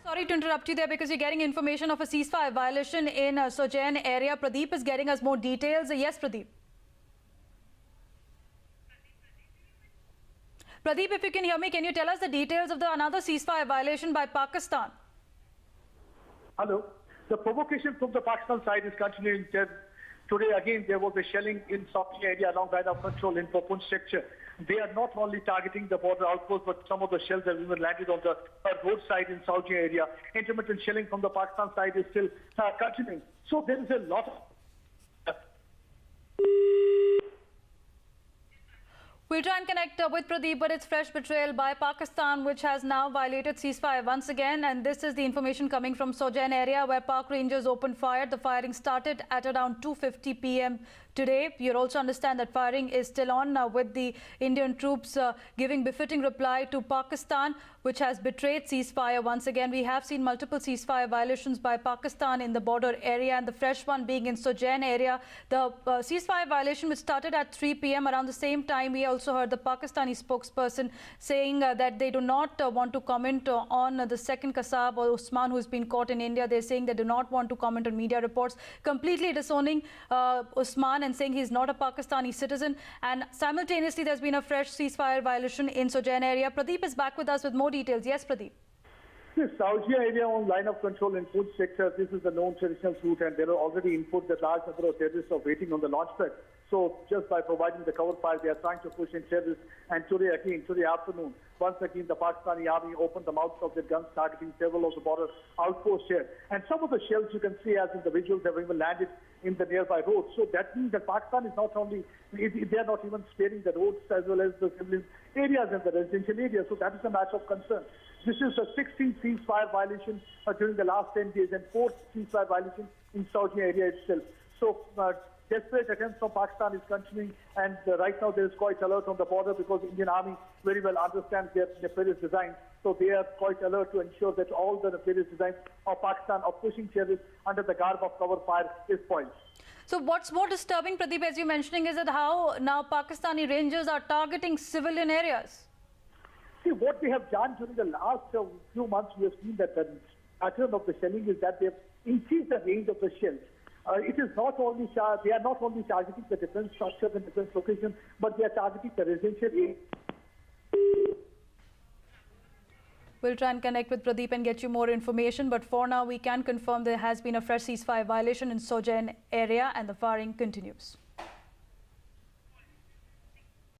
Sorry to interrupt you there because you're getting information of a ceasefire violation in Sojain area. Pradeep is getting us more details. Yes, Pradeep. Pradeep, if you can hear me, can you tell us the details of another ceasefire violation by Pakistan? Hello. The provocation from the Pakistan side is continuing. Today again there was a shelling in Saudi area along line of control in Punch sector. They are not only targeting the border outpost, but some of the shells have even landed on the roadside in Saudi area. Intermittent shelling from the Pakistan side is still continuing. So there is a lot of... We'll try and connect with Pradeep, but it's fresh betrayal by Pakistan, which has now violated ceasefire once again. And this is the information coming from Sojain area, where Pak Rangers opened fire. The firing started at around 2:50 p.m. today. You'll also understand that firing is still on with the Indian troops giving befitting reply to Pakistan, which has betrayed ceasefire once again. We have seen multiple ceasefire violations by Pakistan in the border area, and the fresh one being in Sojain area. The ceasefire violation, which started at 3 p.m. around the same time, we also heard the Pakistani spokesperson saying that they do not want to comment on the second Kasab or Usman, who's been caught in India. They're saying they do not want to comment on media reports, completely disowning Usman and saying he's not a Pakistani citizen. And simultaneously, there's been a fresh ceasefire violation in Sojain area. Pradeep is back with us with more details. Yes, Pradeep. This Saudi area on line of control in Punch sector, this is a known traditional route, and there are already input that large number of terrorists are waiting on the launch pad. So just by providing the cover fire, they are trying to push in terrorists. And today afternoon, once again, the Pakistani army opened the mouths of their guns, targeting several of the border outposts here. And some of the shells you can see, as in the visuals, have even landed in the nearby roads. So that means that Pakistan is not only, they are not even sparing the roads as well as the civilian areas and the residential areas. So that is a matter of concern. This is the 16th ceasefire violation during the last 10 days and 4th ceasefire violation in Saudi area itself. So desperate attempts from Pakistan is continuing, and right now there is quite alert on the border because the Indian Army very well understands their nefarious designs. So they are quite alert to ensure that all the nefarious designs of Pakistan of pushing terrorists under the garb of cover fire is spoiled. So what's more disturbing, Pradeep, as you're mentioning, is that how now Pakistani Rangers are targeting civilian areas. See, what they have done during the last few months, we have seen that the pattern of the shelling is that they have increased the range of the shells. It is not only they are not only targeting the defense structures and defense locations, but they are targeting the residential areas. We'll try and connect with Pradeep and get you more information. But for now, we can confirm there has been a fresh ceasefire violation in Sojain area, and the firing continues.